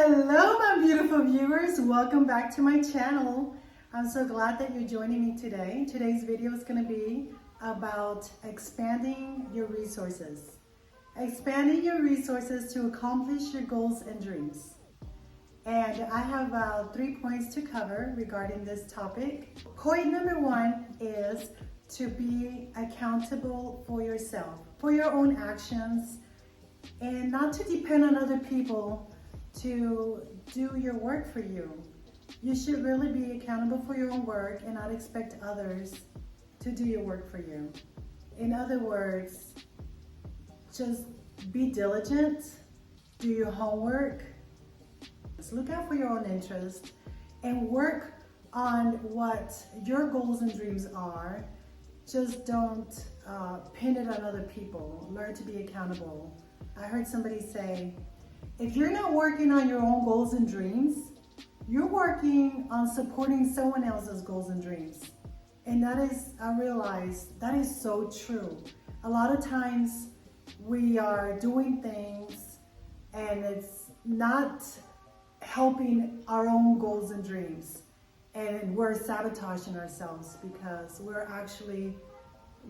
Hello, my beautiful viewers. Welcome back to my channel. I'm so glad that you're joining me today. Today's video is going to be about expanding your resources. Expanding your resources to accomplish your goals and dreams. And I have 3 points to cover regarding this topic. Point number 1 is to be accountable for yourself, for your own actions, and not to depend on other people to do your work for you. You should really be accountable for your own work and not expect others to do your work for you. In other words, just be diligent, do your homework, look out for your own interest, and work on what your goals and dreams are. Just don't pin it on other people. Learn to be accountable. I heard somebody say, if you're not working on your own goals and dreams, you're working on supporting someone else's goals and dreams. And that is, I realize, that is so true. A lot of times we are doing things and it's not helping our own goals and dreams. And we're sabotaging ourselves because we're actually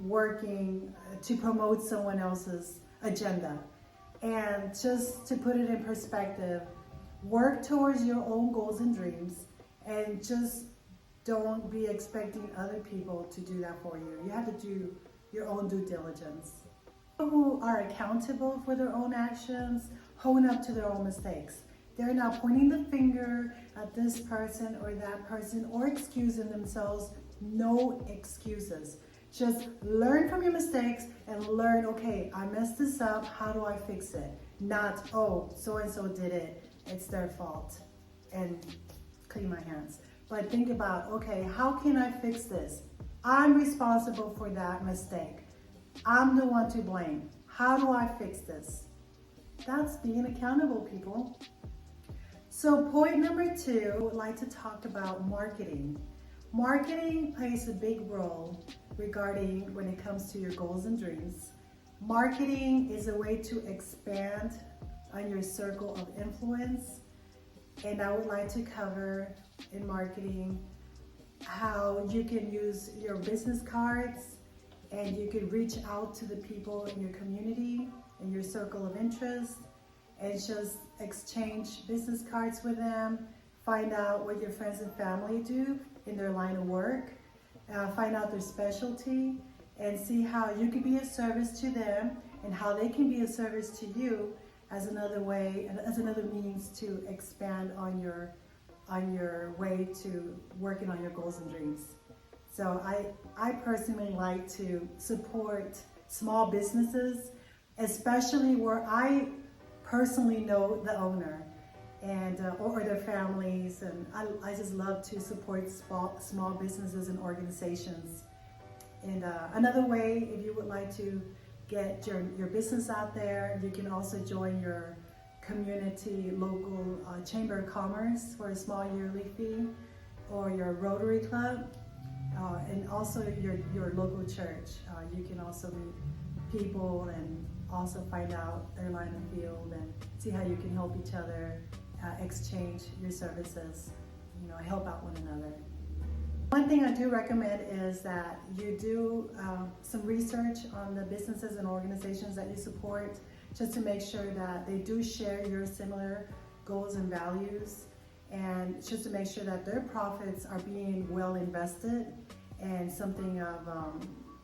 working to promote someone else's agenda. And just to put it in perspective, work towards your own goals and dreams and just don't be expecting other people to do that for you. You have to do your own due diligence. People who are accountable for their own actions hone up to their own mistakes. They're not pointing the finger at this person or that person or excusing themselves. No excuses. Just learn from your mistakes and learn, okay, I messed this up, how do I fix it? Not, oh, so-and-so did it, it's their fault, and clean my hands. But think about, okay, how can I fix this? I'm responsible for that mistake. I'm the one to blame. How do I fix this? That's being accountable, people. So point number 2, I would like to talk about marketing. Marketing plays a big role regarding when it comes to your goals and dreams. Marketing is a way to expand on your circle of influence. And I would like to cover in marketing how you can use your business cards and you can reach out to the people in your community, in your circle of interest, and just exchange business cards with them, find out what your friends and family do in their line of work, find out their specialty, and see how you can be a service to them and how they can be a service to you as another way, as another means to expand on your way to working on your goals and dreams. So I personally like to support small businesses, especially where I personally know the owner and or their families, and I just love to support small businesses and organizations. And another way, if you would like to get your business out there, you can also join your community local chamber of commerce for a small yearly fee, or your Rotary Club, and also your local church. You can also meet people and also find out their line of field and see how you can help each other, exchange your services, help out one another. One thing I do recommend is that you do some research on the businesses and organizations that you support, just to make sure that they do share your similar goals and values, and just to make sure that their profits are being well invested and something of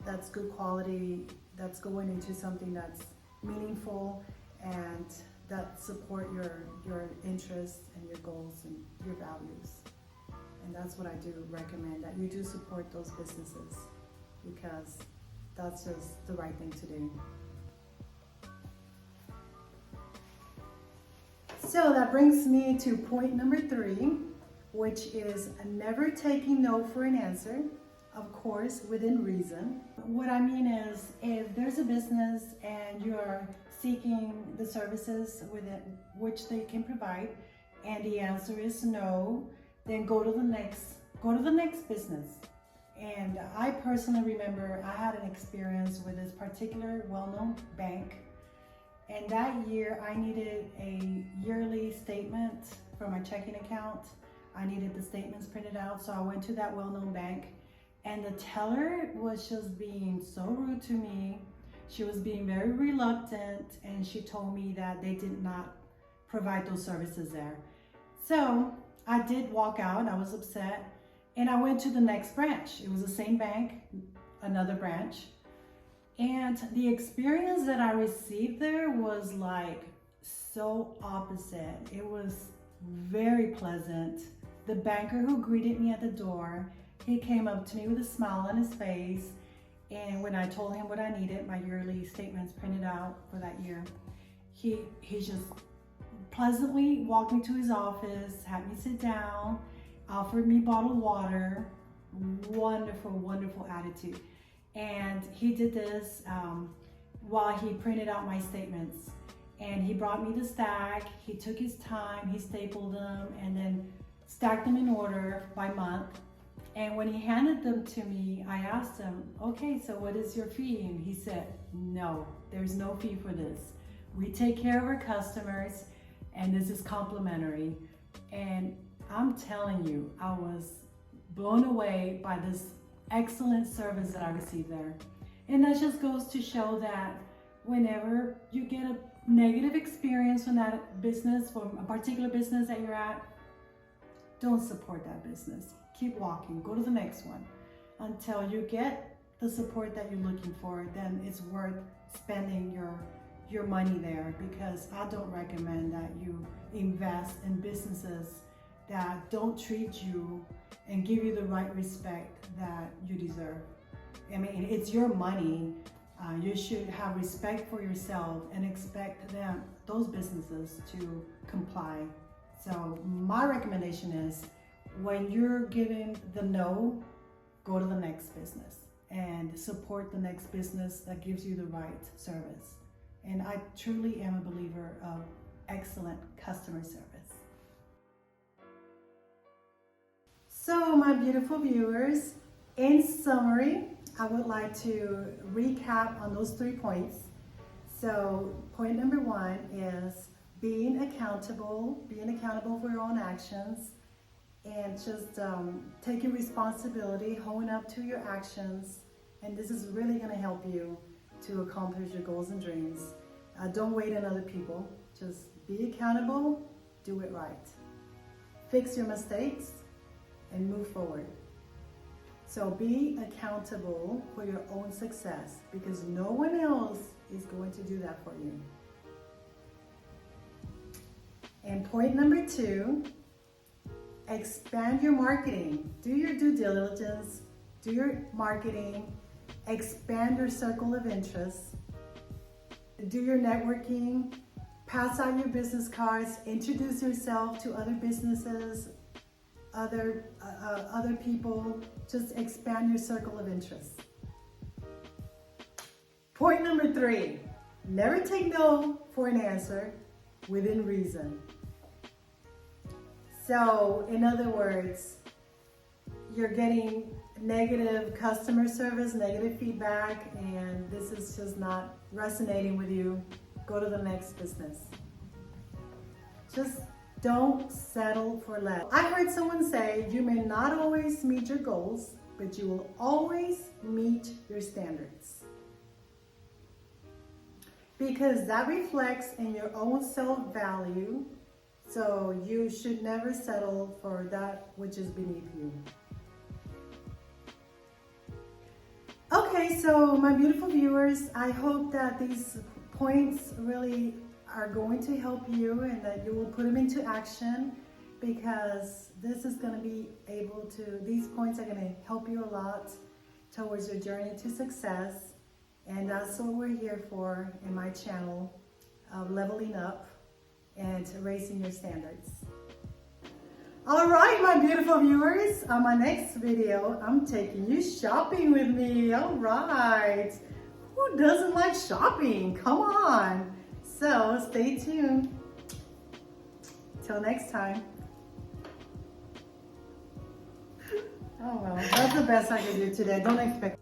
that's good quality, that's going into something that's meaningful and that support your interests and your goals and your values. And that's what I do recommend, that you do support those businesses, because that's just the right thing to do. So that brings me to point number 3, which is never taking no for an answer, of course, within reason. What I mean is, if there's a business and you're seeking the services within which they can provide, and the answer is no, then go to the next business. And I personally remember I had an experience with this particular well-known bank, And that year I needed a yearly statement for my checking account. I needed the statements printed out, so I went to that well-known bank, and the teller was just being so rude to me. She was being very reluctant, and she told me that they did not provide those services there. So I did walk out. I was upset, and I went to the next branch. It was the same bank, another branch. And the experience that I received there was like so opposite. It was very pleasant. The banker who greeted me at the door, he came up to me with a smile on his face. And when I told him what I needed, my yearly statements printed out for that year, he just pleasantly walked me to his office, had me sit down, offered me bottled water. Wonderful, wonderful attitude. And he did this while he printed out my statements. And he brought me the stack. He took his time, he stapled them, and then stacked them in order by month. And when he handed them to me, I asked him, okay, so what is your fee? And he said, no, there's no fee for this. We take care of our customers, and this is complimentary. And I'm telling you, I was blown away by this excellent service that I received there. And that just goes to show that whenever you get a negative experience from that business, from a particular business that you're at, don't support that business. Keep walking, go to the next one until you get the support that you're looking for. Then it's worth spending your money there, because I don't recommend that you invest in businesses that don't treat you and give you the right respect that you deserve. I mean, it's your money. You should have respect for yourself and expect those businesses to comply. So my recommendation is, when you're given the no, go to the next business and support the next business that gives you the right service. And I truly am a believer of excellent customer service. So my beautiful viewers, in summary, I would like to recap on those 3 points. So point number 1 is being accountable for your own actions, and just taking responsibility, honing up to your actions. And this is really going to help you to accomplish your goals and dreams. Don't wait on other people. Just be accountable, do it right. Fix your mistakes and move forward. So be accountable for your own success, because no one else is going to do that for you. And point number 2, expand your marketing. Do your due diligence, do your marketing, expand your circle of interest, do your networking, pass out your business cards, introduce yourself to other businesses, other people. Just expand your circle of interest. Point number 3, never take no for an answer within reason. So in other words, you're getting negative customer service, negative feedback, and this is just not resonating with you, go to the next business. Just don't settle for less. I heard someone say, you may not always meet your goals, but you will always meet your standards. Because that reflects in your own self-value. So you should never settle for that which is beneath you. Okay, so my beautiful viewers, I hope that these points really are going to help you and that you will put them into action, because this is going to be these points are going to help you a lot towards your journey to success. And that's what we're here for in my channel, leveling up and raising your standards. All right, my beautiful viewers, on my next video, I'm taking you shopping with me. All right. Who doesn't like shopping? Come on. So stay tuned. Till next time. Oh, well, that's the best I can do today. Don't expect